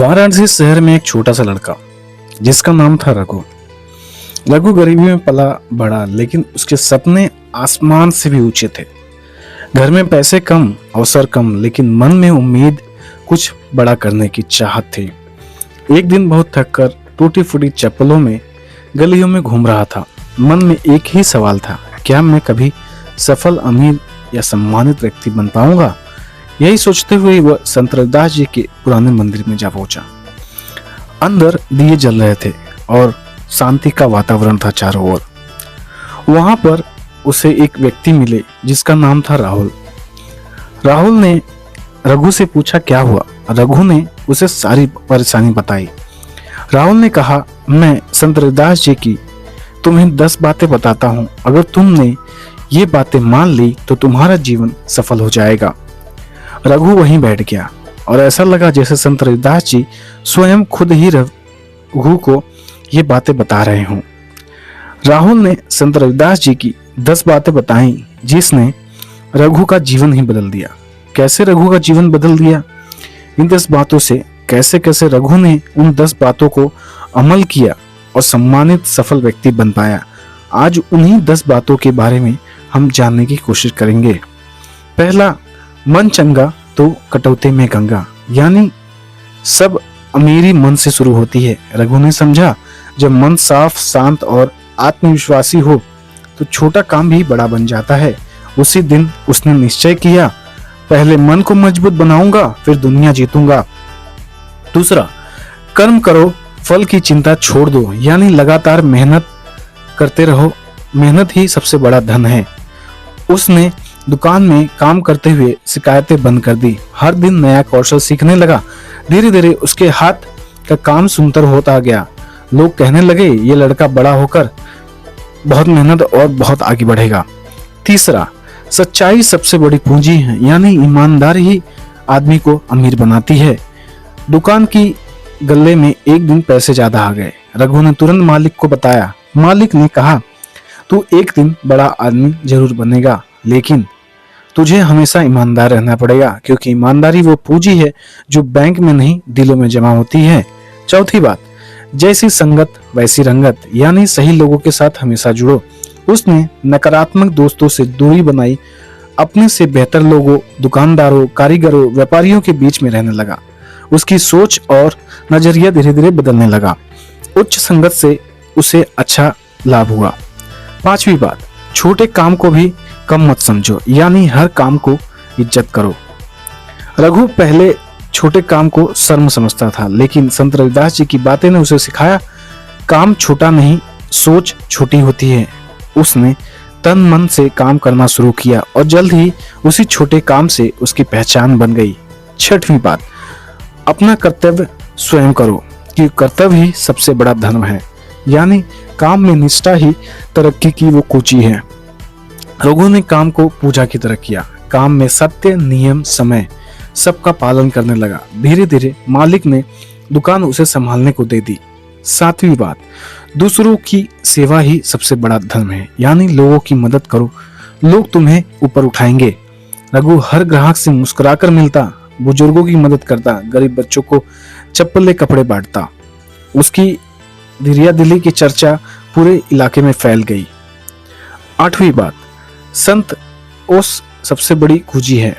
वाराणसी शहर में एक छोटा सा लड़का जिसका नाम था रघु। रघु गरीबी में पला बड़ा, लेकिन उसके सपने आसमान से भी ऊंचे थे। घर में पैसे कम, अवसर कम, लेकिन मन में उम्मीद कुछ बड़ा करने की चाहत थी। एक दिन बहुत थककर टूटी फूटी चप्पलों में गलियों में घूम रहा था। मन में एक ही सवाल था, क्या मैं कभी सफल, अमीर या सम्मानित व्यक्ति बन पाऊंगा? यही सोचते हुए वह संत रविदास जी के पुराने मंदिर में जा पहुंचा। अंदर दिए जल रहे थे और शांति का वातावरण था चारों ओर। वहां पर उसे एक व्यक्ति मिले जिसका नाम था राहुल। राहुल ने रघु से पूछा क्या हुआ। रघु ने उसे सारी परेशानी बताई। राहुल ने कहा, मैं संत रविदास जी की तुम्हें 10 बातें बताता हूँ। अगर तुमने ये बातें मान ली तो तुम्हारा जीवन सफल हो जाएगा। रघु वहीं बैठ गया और ऐसा लगा जैसे संत रविदास जी स्वयं खुद ही रघु को ये बातें बता रहे हों। राहुल ने संत रविदास जी की 10 बातें बताई जिसने रघु का जीवन ही बदल दिया। कैसे रघु का जीवन बदल दिया? इन 10 बातों से कैसे कैसे रघु ने उन 10 बातों को अमल किया और सम्मानित सफल व्यक्ति बन पाया। आज उन्हीं 10 बातों के बारे में हम जानने की कोशिश करेंगे। पहला, मन चंगा तो कटौते में गंगा, यानी सब अमीरी मन से शुरू होती है। रघु ने समझा, जब मन साफ, शांत और आत्मविश्वासी हो तो छोटा काम भी बड़ा बन जाता है। उसी दिन उसने निश्चय किया, पहले मन को मजबूत बनाऊंगा, फिर दुनिया जीतूंगा। दूसरा, कर्म करो, फल की चिंता छोड़ दो, यानी लगातार मेहनत करते रहो। मेहनत ही सबसे बड़ा धन है। उसने दुकान में काम करते हुए शिकायतें बंद कर दी। हर दिन नया कौशल सीखने लगा। धीरे धीरे उसके हाथ का काम सुंदर होता गया। लोग कहने लगे, ये लड़का बड़ा होकर बहुत मेहनत और बहुत आगे बढ़ेगा। तीसरा, सच्चाई सबसे बड़ी पूंजी है, यानी ईमानदारी ही आदमी को अमीर बनाती है। दुकान की गल्ले में एक दिन पैसे ज्यादा आ गए। रघु ने तुरंत मालिक को बताया। मालिक ने कहा, तू एक दिन बड़ा आदमी जरूर बनेगा, लेकिन तुझे हमेशा ईमानदार रहना पड़ेगा, क्योंकि ईमानदारी वो पूंजी है जो बैंक में नहीं दिलों में जमा होती है। चौथी बात, जैसी संगत वैसी रंगत, यानी सही लोगों के साथ हमेशा जुड़ो। उसने नकारात्मक दोस्तों से दूरी बनाई। अपने से बेहतर लोगों, दुकानदारों, कारीगरों, व्यापारियों के बीच में रहने लगा। उसकी सोच और नजरिया धीरे धीरे बदलने लगा। उच्च संगत से उसे अच्छा लाभ हुआ। पांचवी बात, छोटे काम को भी कम मत समझो, यानी हर काम को इज्जत करो। रघु पहले छोटे काम को शर्म समझता था, लेकिन संत रविदास जी की बातें ने उसे सिखाया, काम छोटा नहीं, सोच छोटी होती है। उसने तन मन से काम करना शुरू किया और जल्द ही उसी छोटे काम से उसकी पहचान बन गई। छठवीं बात, अपना कर्तव्य स्वयं करो, क्योंकि कर्तव्य ही सबसे बड़ा धर्म है, यानी काम में निष्ठा ही तरक्की की वो कुंजी है। रघु ने काम को पूजा की तरह किया। काम में सत्य, नियम, समय सबका पालन करने लगा। धीरे धीरे मालिक ने दुकान उसे संभालने को दे दी। सातवीं बात, दूसरों की सेवा ही सबसे बड़ा धर्म है, यानी लोगों की मदद करो, लोग तुम्हें ऊपर उठाएंगे। रघु हर ग्राहक से मुस्कुराकर मिलता, बुजुर्गों की मदद करता, गरीब बच्चों को चप्पले कपड़े बांटता। उसकी दरियादिली की चर्चा पूरे इलाके में फैल गई। आठवीं बात, संत उस सबसे बड़ी कुंजी है,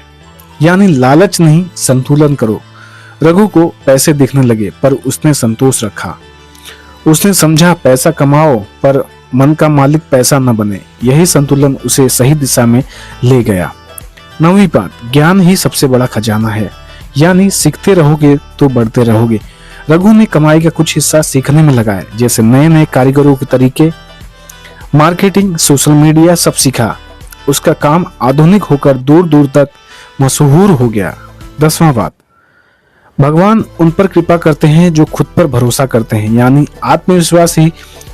यानी लालच नहीं, संतुलन करो। रघु को पैसे दिखने लगे, पर उसने संतोष रखा। उसने समझा, पैसा कमाओ पर मन का मालिक पैसा न बने। यही संतुलन उसे सही दिशा में ले गया। 9वीं बात, ज्ञान ही सबसे बड़ा खजाना है, यानी सीखते रहोगे तो बढ़ते रहोगे। रघु ने कमाई का कुछ हिस्सा सीखने में लगाया, जैसे नए नए कारीगरों के तरीके, मार्केटिंग, सोशल मीडिया, सब सीखा। उसका काम आधुनिक होकर दूर दूर तक मशहूर हो गया। 10वां बात, भगवान उन पर कृपा करते हैं जो खुद पर भरोसा करते हैं, यानी आत्मविश्वास ही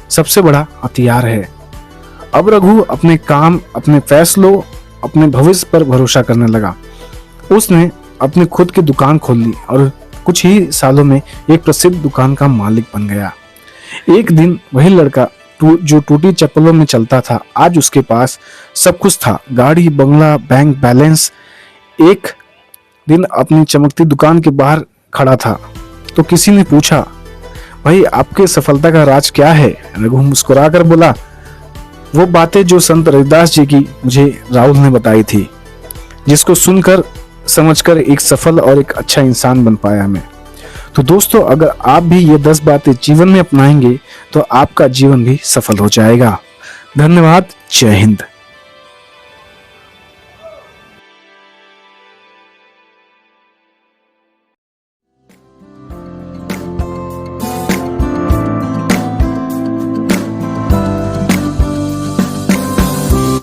सबसे बड़ा हथियार है। अब रघु अपने काम, अपने फैसलों, अपने भविष्य पर भरोसा करने लगा। उसने अपनी खुद की दुकान खोल ली और कुछ ही सालों में एक प्रसिद्ध दुकान का मालिक बन गया। एक दिन वही लड़का जो टूटी चप्पलों में चलता था, आज उसके पास सब कुछ था, गाड़ी, बंगला, बैंक बैलेंस। एक दिन अपनी चमकती दुकान के बाहर खड़ा था तो किसी ने पूछा, भाई आपके सफलता का राज क्या है? रघु मुस्कुराकर बोला, वो बातें जो संत रविदास जी की मुझे राहुल ने बताई थी, जिसको सुनकर समझकर एक सफल और एक अच्छा इंसान बन पाया मैं। तो दोस्तों, अगर आप भी ये 10 बातें जीवन में अपनाएंगे तो आपका जीवन भी सफल हो जाएगा। धन्यवाद। जय हिंद।